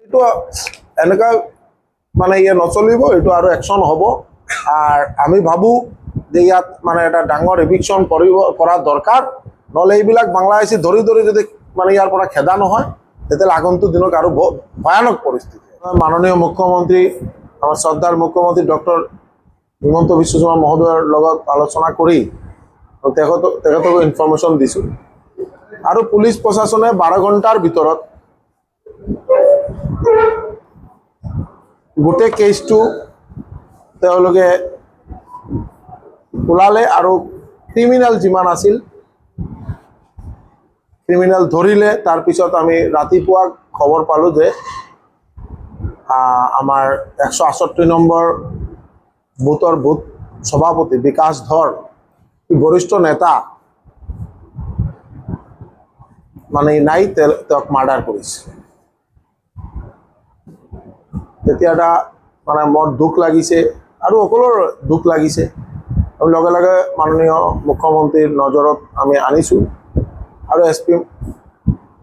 এইটো এনেকা মানে নচলিব, এইটো আৰু একশন হ'ব। আৰ আমি ভাবো যে ইয়াত মানে এটা ডাঙৰ এভিকশন কৰা দৰকাৰ, নহ'লে এইবিলাক বাংলাদেশী ধৰি ধৰি যদি মানে ইয়াৰ পৰা খেদা নহয় তেতিয়াহ'লে আগন্তুক দিনত আৰু ভয়ানক পৰিস্থিতি। মাননীয় মুখ্যমন্ত্ৰী আমাৰ শ্ৰদ্ধাৰ মুখ্যমন্ত্ৰী ডক্টৰ হিমন্ত বিশ্ব শৰ্মা মহোদয়ৰ লগত আলোচনা কৰি তেখেতকো ইনফৰমেশ্যন দিছোঁ। আৰু পুলিচ প্ৰশাসনে 12 ঘণ্টাৰ ভিতৰত গোটেই কেছটো তেওঁলোকে ওলালে আৰু ক্ৰিমিনেল যিমান আছিল ক্ৰিমিনেল ধৰিলে। তাৰপিছত আমি ৰাতিপুৱা খবৰ পালোঁ যে আমাৰ 168 নম্বৰ বুথৰ বুথ সভাপতি বিকাশ ধৰ, বৰিষ্ঠ নেতা মানে নাই, তেওঁক মাৰ্ডাৰ কৰিছে। তেতিয়া এটা মানে মোৰ দুখ লাগিছে আৰু সকলোৰ দুখ লাগিছে। আৰু লগে লগে মাননীয় মুখ্যমন্ত্ৰীৰ নজৰত আমি আনিছোঁ আৰু SP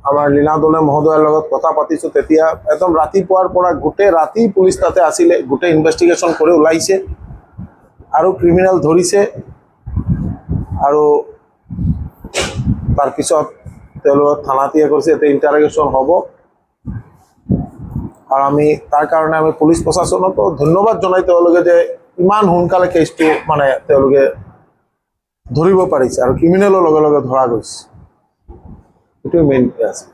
আমাৰ লীনা দলে মহোদয়ৰ লগত কথা পাতিছোঁ। তেতিয়া একদম ৰাতিপুৱাৰ পৰা গোটেই ৰাতি পুলিচ তাতে আছিলে, গোটেই ইনভেষ্টিগেশ্যন কৰি ওলাইছে আৰু ক্ৰিমিনেল ধৰিছে। আৰু তাৰপিছত তেওঁলোকক থানাতীয়া কৰিছে, এতিয়া ইণ্টাৰগেশ্যন হ'ব। আৰু আমি তাৰ কাৰণে আমি পুলিচ প্ৰশাসনকো ধন্যবাদ জনাই তেওঁলোকে যে ইমান সোনকালে কেছটো মানে তেওঁলোকে ধৰিব পাৰিছে আৰু ক্ৰিমিনেলৰ লগে লগে ধৰা গৈছে। এইটোৱে মেইন আছে।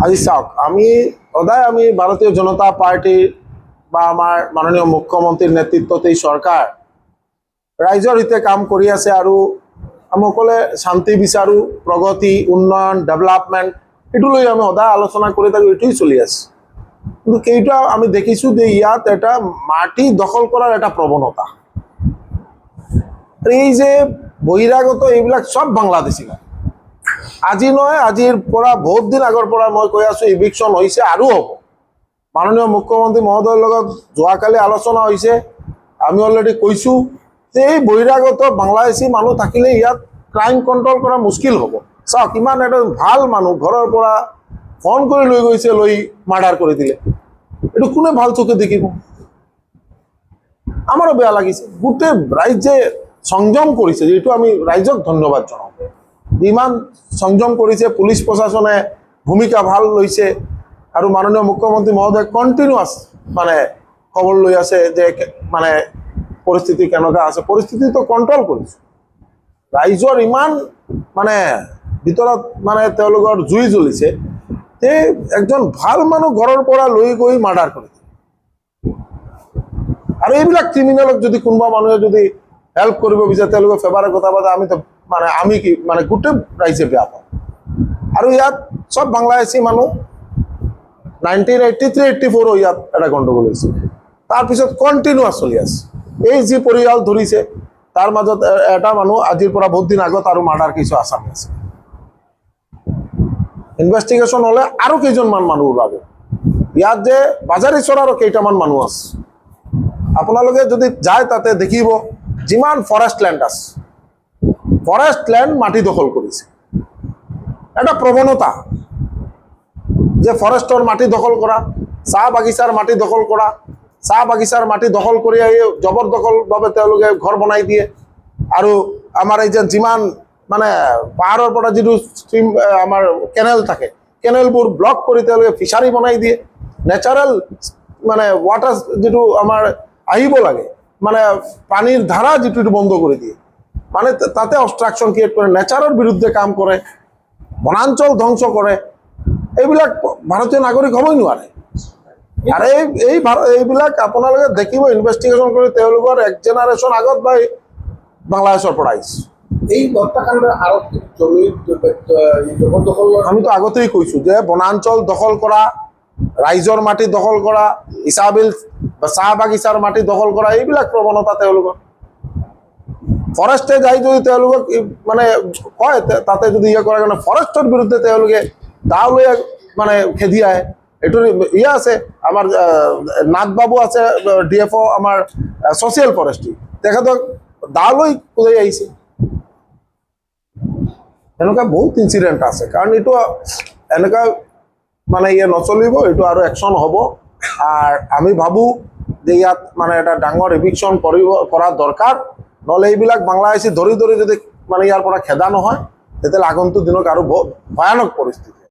আজি চাওক, আমি সদায় আমি ভাৰতীয় জনতা পাৰ্টি বা আমাৰ মাননীয় মুখ্যমন্ত্ৰীৰ নেতৃত্বত এই চৰকাৰ ৰাইজৰ হিতে কাম কৰি আছে আৰু আমি সকলোৱে শান্তি বিচাৰোঁ, প্ৰগতি, উন্নয়ন, ডেভেলপমেণ্ট এইটো লৈ আমি সদায় আলোচনা কৰি থাকোঁ, এইটোৱেই চলি আছে। কিন্তু কেইটা আমি দেখিছোঁ যে ইয়াত এটা মাটি দখল কৰাৰ এটা প্ৰৱণতা। এই যে বহিৰাগত এইবিলাক চব বাংলাদেশী। আজি নহয়, আজিৰ পৰা বহুত দিন আগৰ পৰা মই কৈ আছোঁ ইভিকশ্যন হৈছে আৰু হ'ব। মাননীয় মুখ্যমন্ত্ৰী মহোদয়ৰ লগত যোৱাকালি আলোচনা হৈছে। আমি অলৰেডি কৈছোঁ যে এই বহিৰাগত বাংলাদেশী মানুহ থাকিলে ইয়াত ক্ৰাইম কণ্ট্ৰল কৰা মুস্কিল হ'ব। চাওক, ইমান এটা ভাল মানুহ ঘৰৰ পৰা ফোন কৰি লৈ গৈছে, লৈ মাৰ্ডাৰ কৰি দিলে। এইটো কোনে ভাল চকুৰে দেখিব? আমাৰো বেয়া লাগিছে। গোটেই ৰাইজে সংযম কৰিছে, যিটো আমি ৰাইজক ধন্যবাদ জনাওঁ। ইমান সংযম কৰিছে, পুলিচ প্ৰশাসনে ভূমিকা ভাল লৈছে আৰু মাননীয় মুখ্যমন্ত্ৰী মহোদয় কণ্টিনিউৱাছ মানে খবৰ লৈ আছে যে মানে পৰিস্থিতি কেনেকুৱা আছে। পৰিস্থিতিটো কণ্ট্ৰল কৰিছে। ৰাইজৰ ইমান মানে ভিতৰত মানে তেওঁলোকৰ জুই জ্বলিছে যে একজন ভাল মানুহ ঘৰৰ পৰা লৈ গৈ মাৰ্ডাৰ কৰিছে। আৰু এইবিলাক ক্ৰিমিনেলক যদি কোনোবা মানুহে যদি হেল্প কৰিব বিচাৰে, তেওঁলোকে ফেভাৰৰ কথা পাতে, আমি কি মানে গোটেই ৰাইজে বেয়া পাওঁ। আৰু ইয়াত চব বাংলাদেশী মানুহ 1983-84 ইয়াত এটা গণ্ডগোল হৈছিল। তাৰপিছত কণ্টিনিউৱাছ চলি আছে। এই যি পৰিয়াল ধৰিছে তাৰ মাজত এটা মানুহ আজিৰ পৰা বহুত দিন আগত আৰু মাৰ্ডাৰ কিছু আসামী আছে। ইনভেষ্টিগেশ্যন হ'লে আৰু কেইজনমান মানুহ ওলাব। ইয়াত যে বাজাৰী চৰাৰো কেইটামান মানুহ আছে। আপোনালোকে যদি যায় তাতে দেখিব যিমান ফৰেষ্ট লেণ্ড আছে, ফৰেষ্ট লেণ্ড মাটি দখল কৰিছে। এটা প্ৰৱণতা যে ফৰেষ্টৰ মাটি দখল কৰা, চাহ বাগিচাৰ মাটি দখল কৰা, চাহ বাগিচাৰ মাটি দখল কৰি আহি জবৰদখলভাৱে তেওঁলোকে ঘৰ বনাই দিয়ে। আৰু আমাৰ এই যে যিমান মানে পাহাৰৰ পৰা যিটো ষ্ট্ৰীম আমাৰ কেনেল থাকে, কেনেলবোৰ ব্লক কৰি তেওঁলোকে ফিচাৰী বনাই দিয়ে। নেচাৰেল মানে ৱাটাৰ যিটো আমাৰ আহিব লাগে, মানে পানীৰ ধাৰা যিটো বন্ধ কৰি দিয়ে। মানে তাতে অবষ্ট্ৰাকশ্যন ক্ৰিয়েট কৰে, নেচাৰৰ বিৰুদ্ধে কাম কৰে, বনাঞ্চল ধ্বংস কৰে। এইবিলাক ভাৰতীয় নাগৰিক হ'বই নোৱাৰে। আৰু এইবিলাক আপোনালোকে দেখিব ইনভেষ্টিগেশ্যন কৰি তেওঁলোকৰ 1 জেনাৰেশ্যন আগত বা বাংলাদেশৰ পৰা আহিছে। এই হত্যাকাণ্ডেৰ আৰোপ জমি জবৰদখল আমিতো আগতেই কৈছোঁ যে বনাঞ্চল দখল কৰা, ৰাইজৰ মাটি দখল কৰা, ইছাবিল বা চাহ বাগিচাৰ মাটি দখল কৰা, এইবিলাক প্ৰৱণতা তেওঁলোকৰ। ফৰেষ্টে যাই যদি তেওঁলোকক মানে কয় তাতে যদি কৰাৰ কাৰণে ফৰেষ্টৰ বিৰুদ্ধে তেওঁলোকে দাও লৈ মানে খেদি আহে। এইটো আছে আমাৰ নাথবাবু আছে, DFO আমাৰ ছ'চিয়েল ফৰেষ্ট্ৰি, তেখেতক দা লৈ কুদাই আহিছে। এনেকুৱা বহুত ইনচিডেণ্ট আছে, কাৰণ এইটো এনেকুৱা মানে ইয়ে নচলিব, এইটো আৰু একশ্যন হ'ব। আৰু আমি ভাবোঁ যে ইয়াত মানে এটা ডাঙৰ এভিকশ্যন কৰা দৰকাৰ, নহ'লে এইবিলাক বাংলাদেশী ধৰি ধৰি যদি মানে ইয়াৰ পৰা খেদা নহয়, তেতিয়াহ'লে আগন্তুক দিনত আৰু ভয়ানক পৰিস্থিতি।